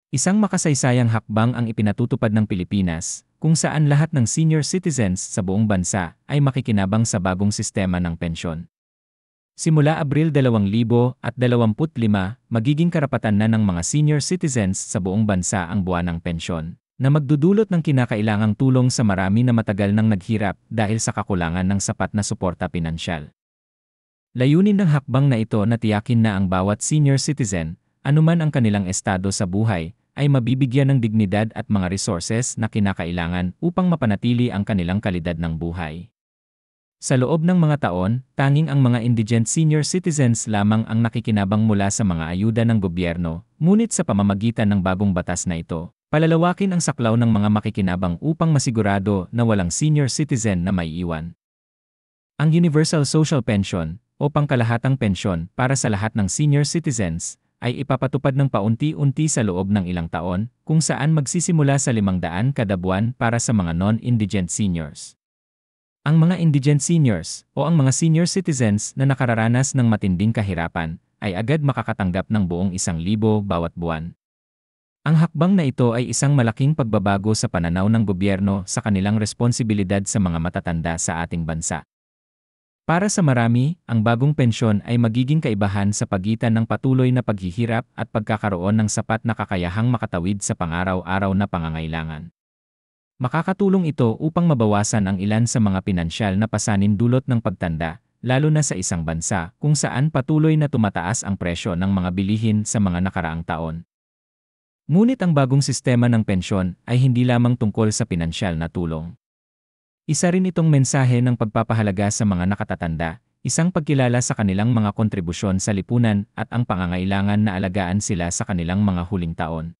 Isang makasaysayang hakbang ang ipinatutupad ng Pilipinas, kung saan lahat ng senior citizens sa buong bansa ay makikinabang sa bagong sistema ng pensyon. Simula Abril 2025, magiging karapatan na ng mga senior citizens sa buong bansa ang buwanang pensyon, na magdudulot ng kinakailangang tulong sa marami na matagal nang naghirap dahil sa kakulangan ng sapat na suporta pinansyal. Layunin ng hakbang na ito na tiyakin na ang bawat senior citizen, anuman ang kanilang estado sa buhay, ay mabibigyan ng dignidad at mga resources na kinakailangan upang mapanatili ang kanilang kalidad ng buhay. Sa loob ng mga taon, tanging ang mga indigent senior citizens lamang ang nakikinabang mula sa mga ayuda ng gobyerno, ngunit sa pamamagitan ng bagong batas na ito, palalawakin ang saklaw ng mga makikinabang upang masigurado na walang senior citizen na maiiwan. Ang Universal Social Pension, o pangkalahatang pensyon para sa lahat ng senior citizens, ay ipapatupad ng paunti-unti sa loob ng ilang taon, kung saan magsisimula sa 500 kada buwan para sa mga non-indigent seniors. Ang mga indigent seniors, o ang mga senior citizens na nakararanas ng matinding kahirapan, ay agad makakatanggap ng buong 1,000 bawat buwan. Ang hakbang na ito ay isang malaking pagbabago sa pananaw ng gobyerno sa kanilang responsibilidad sa mga matatanda sa ating bansa. Para sa marami, ang bagong pensyon ay magiging kaibahan sa pagitan ng patuloy na paghihirap at pagkakaroon ng sapat na kakayahang makatawid sa pang-araw-araw na pangangailangan. Makakatulong ito upang mabawasan ang ilan sa mga pinansyal na pasanin dulot ng pagtanda, lalo na sa isang bansa kung saan patuloy na tumataas ang presyo ng mga bilihin sa mga nakaraang taon. Ngunit ang bagong sistema ng pensyon ay hindi lamang tungkol sa pinansyal na tulong. Isa rin itong mensahe ng pagpapahalaga sa mga nakatatanda, isang pagkilala sa kanilang mga kontribusyon sa lipunan at ang pangangailangan na alagaan sila sa kanilang mga huling taon.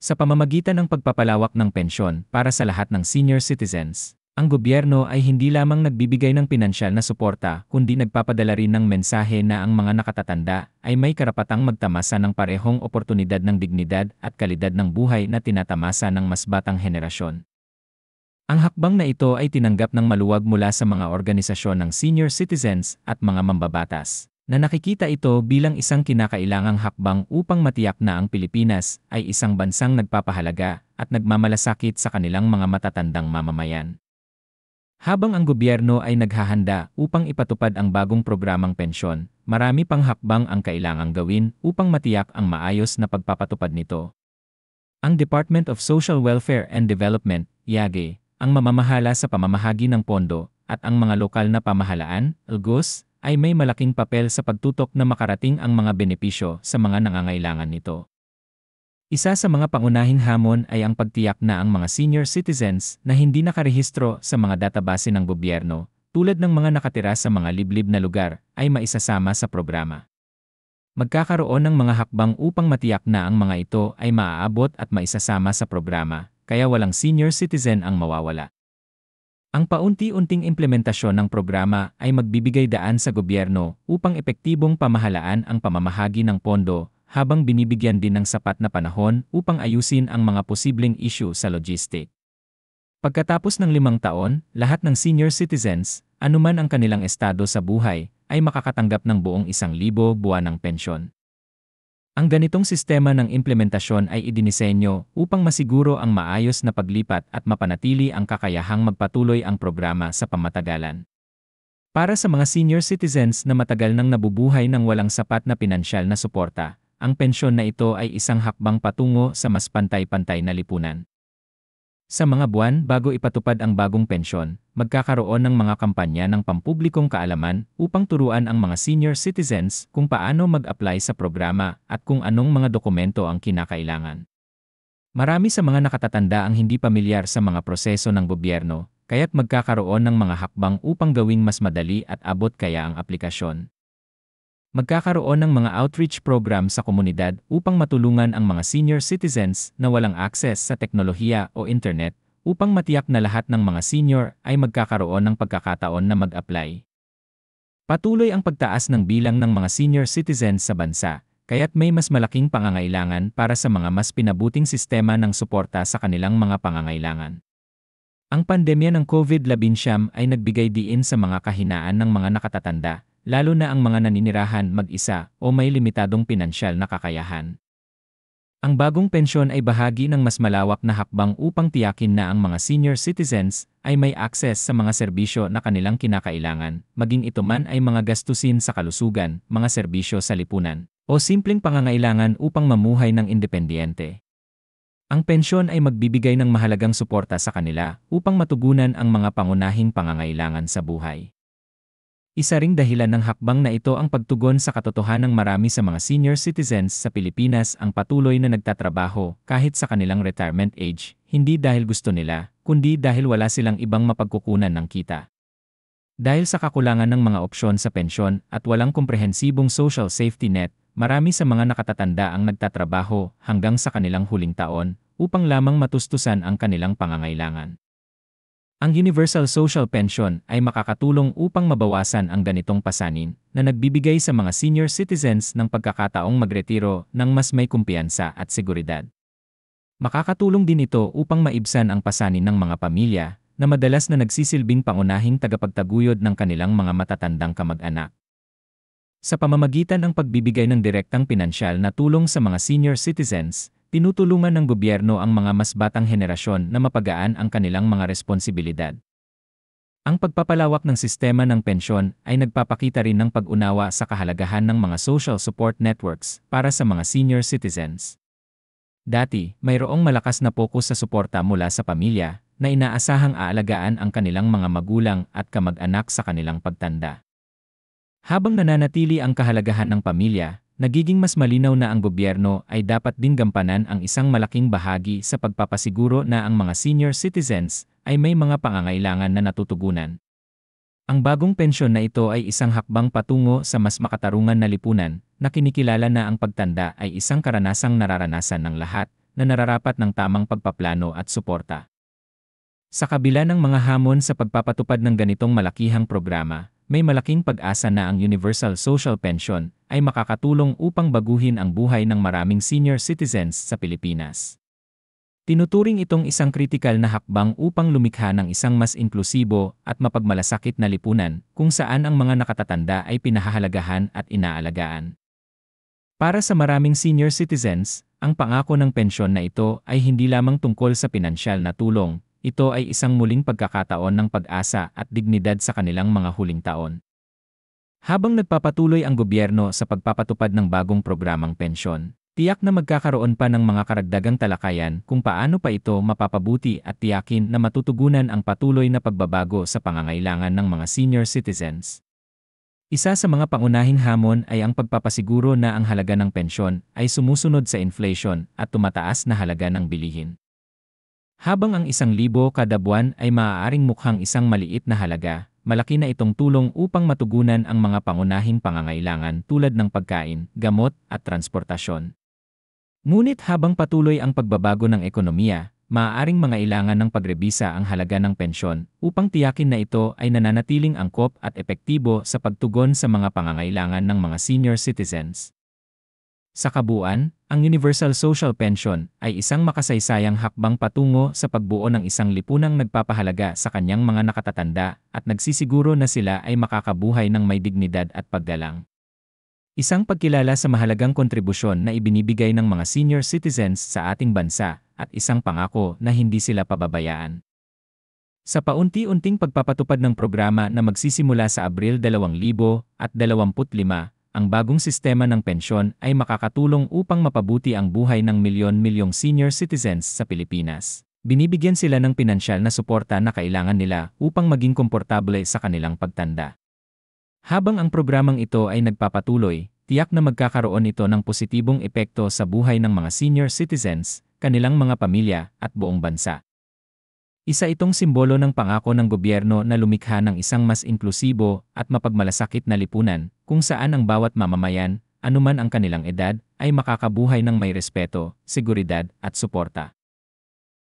Sa pamamagitan ng pagpapalawak ng pensyon para sa lahat ng senior citizens, ang gobyerno ay hindi lamang nagbibigay ng pinansyal na suporta kundi nagpapadala rin ng mensahe na ang mga nakatatanda ay may karapatang magtamasa ng parehong oportunidad ng dignidad at kalidad ng buhay na tinatamasa ng mas batang henerasyon. Ang hakbang na ito ay tinanggap ng maluwag mula sa mga organisasyon ng senior citizens at mga mambabatas, na nakikita ito bilang isang kinakailangang hakbang upang matiyak na ang Pilipinas ay isang bansang nagpapahalaga at nagmamalasakit sa kanilang mga matatandang mamamayan. Habang ang gobyerno ay naghahanda upang ipatupad ang bagong programang pensyon, marami pang hakbang ang kailangang gawin upang matiyak ang maayos na pagpapatupad nito. Ang Department of Social Welfare and Development, YAGE, ang mamamahala sa pamamahagi ng pondo, at ang mga lokal na pamahalaan, LGUs, ay may malaking papel sa pagtutok na makarating ang mga benepisyo sa mga nangangailangan nito. Isa sa mga pangunahing hamon ay ang pagtiyak na ang mga senior citizens na hindi nakarehistro sa mga database ng gobyerno, tulad ng mga nakatira sa mga liblib na lugar, ay maisasama sa programa. Magkakaroon ng mga hakbang upang matiyak na ang mga ito ay maaabot at maisasama sa programa, kaya walang senior citizen ang mawawala. Ang paunti-unting implementasyon ng programa ay magbibigay daan sa gobyerno upang epektibong pamahalaan ang pamamahagi ng pondo habang binibigyan din ng sapat na panahon upang ayusin ang mga posibleng issue sa logistic. Pagkatapos ng 5 taon, lahat ng senior citizens, anuman ang kanilang estado sa buhay, ay makakatanggap ng buong 1,000 buwanang pensyon. Ang ganitong sistema ng implementasyon ay idinisenyo upang masiguro ang maayos na paglipat at mapanatili ang kakayahang magpatuloy ang programa sa pamatagalan. Para sa mga senior citizens na matagal nang nabubuhay ng walang sapat na pinansyal na suporta, ang pensyon na ito ay isang hakbang patungo sa mas pantay-pantay na lipunan. Sa mga buwan bago ipatupad ang bagong pensyon, magkakaroon ng mga kampanya ng pampublikong kaalaman upang turuan ang mga senior citizens kung paano mag-apply sa programa at kung anong mga dokumento ang kinakailangan. Marami sa mga nakatatanda ang hindi pamilyar sa mga proseso ng gobyerno, kaya't magkakaroon ng mga hakbang upang gawing mas madali at abot kaya ang aplikasyon. Magkakaroon ng mga outreach program sa komunidad upang matulungan ang mga senior citizens na walang access sa teknolohiya o internet upang matiyak na lahat ng mga senior ay magkakaroon ng pagkakataon na mag-apply. Patuloy ang pagtaas ng bilang ng mga senior citizens sa bansa, kaya't may mas malaking pangangailangan para sa mga mas pinabuting sistema ng suporta sa kanilang mga pangangailangan. Ang pandemya ng COVID-19 ay nagbigay diin sa mga kahinaan ng mga nakatatanda, lalo na ang mga naninirahan mag-isa o may limitadong pinansyal na kakayahan. Ang bagong pensyon ay bahagi ng mas malawak na hakbang upang tiyakin na ang mga senior citizens ay may access sa mga serbisyo na kanilang kinakailangan, maging ito man ay mga gastusin sa kalusugan, mga serbisyo sa lipunan, o simpleng pangangailangan upang mamuhay ng independyente. Ang pensyon ay magbibigay ng mahalagang suporta sa kanila upang matugunan ang mga pangunahing pangangailangan sa buhay. Isa ring dahilan ng hakbang na ito ang pagtugon sa katotohanang marami sa mga senior citizens sa Pilipinas ang patuloy na nagtatrabaho kahit sa kanilang retirement age, hindi dahil gusto nila, kundi dahil wala silang ibang mapagkukunan ng kita. Dahil sa kakulangan ng mga opsyon sa pensyon at walang komprehensibong social safety net, marami sa mga nakatatanda ang nagtatrabaho hanggang sa kanilang huling taon upang lamang matustusan ang kanilang pangangailangan. Ang Universal Social Pension ay makakatulong upang mabawasan ang ganitong pasanin na nagbibigay sa mga senior citizens ng pagkakataong magretiro ng mas may kumpiyansa at seguridad. Makakatulong din ito upang maibsan ang pasanin ng mga pamilya na madalas na nagsisilbing pangunahing tagapagtaguyod ng kanilang mga matatandang kamag-anak. Sa pamamagitan ng pagbibigay ng direktang pinansyal na tulong sa mga senior citizens, tinutulungan ng gobyerno ang mga mas batang henerasyon na mapagaan ang kanilang mga responsibilidad. Ang pagpapalawak ng sistema ng pensyon ay nagpapakita rin ng pag-unawa sa kahalagahan ng mga social support networks para sa mga senior citizens. Dati, mayroong malakas na pokus sa suporta mula sa pamilya na inaasahang aalagaan ang kanilang mga magulang at kamag-anak sa kanilang pagtanda. Habang nananatili ang kahalagahan ng pamilya, nagiging mas malinaw na ang gobyerno ay dapat din gampanan ang isang malaking bahagi sa pagpapasiguro na ang mga senior citizens ay may mga pangangailangan na natutugunan. Ang bagong pensyon na ito ay isang hakbang patungo sa mas makatarungan na lipunan na kinikilala na ang pagtanda ay isang karanasang nararanasan ng lahat na nararapat ng tamang pagpaplano at suporta. Sa kabila ng mga hamon sa pagpapatupad ng ganitong malakihang programa, may malaking pag-asa na ang Universal Social Pension ay makakatulong upang baguhin ang buhay ng maraming senior citizens sa Pilipinas. Tinuturing itong isang kritikal na hakbang upang lumikha ng isang mas inklusibo at mapagmalasakit na lipunan kung saan ang mga nakatatanda ay pinahahalagahan at inaalagaan. Para sa maraming senior citizens, ang pangako ng pensyon na ito ay hindi lamang tungkol sa pinansyal na tulong. Ito ay isang muling pagkakataon ng pag-asa at dignidad sa kanilang mga huling taon. Habang nagpapatuloy ang gobyerno sa pagpapatupad ng bagong programang pensyon, tiyak na magkakaroon pa ng mga karagdagang talakayan kung paano pa ito mapapabuti at tiyakin na matutugunan ang patuloy na pagbabago sa pangangailangan ng mga senior citizens. Isa sa mga pangunahing hamon ay ang pagpapasiguro na ang halaga ng pensyon ay sumusunod sa inflation at tumataas na halaga ng bilihin. Habang ang 1,000 kada buwan ay maaaring mukhang isang maliit na halaga, malaki na itong tulong upang matugunan ang mga pangunahing pangangailangan tulad ng pagkain, gamot, at transportasyon. Ngunit habang patuloy ang pagbabago ng ekonomiya, maaaring mangailangan ng pagrebisa ang halaga ng pensyon upang tiyakin na ito ay nananatiling angkop at epektibo sa pagtugon sa mga pangangailangan ng mga senior citizens. Sa kabuuan, ang Universal Social Pension ay isang makasaysayang hakbang patungo sa pagbuo ng isang lipunang nagpapahalaga sa kanyang mga nakatatanda at nagsisiguro na sila ay makakabuhay ng may dignidad at paggalang. Isang pagkilala sa mahalagang kontribusyon na ibinibigay ng mga senior citizens sa ating bansa at isang pangako na hindi sila pababayaan. Sa paunti-unting pagpapatupad ng programa na magsisimula sa Abril 2025, ang bagong sistema ng pensyon ay makakatulong upang mapabuti ang buhay ng milyon-milyong senior citizens sa Pilipinas. Binibigyan sila ng pinansyal na suporta na kailangan nila upang maging komportable sa kanilang pagtanda. Habang ang programang ito ay nagpapatuloy, tiyak na magkakaroon ito ng positibong epekto sa buhay ng mga senior citizens, kanilang mga pamilya, at buong bansa. Isa itong simbolo ng pangako ng gobyerno na lumikha ng isang mas inklusibo at mapagmalasakit na lipunan kung saan ang bawat mamamayan, anuman ang kanilang edad, ay makakabuhay ng may respeto, seguridad at suporta.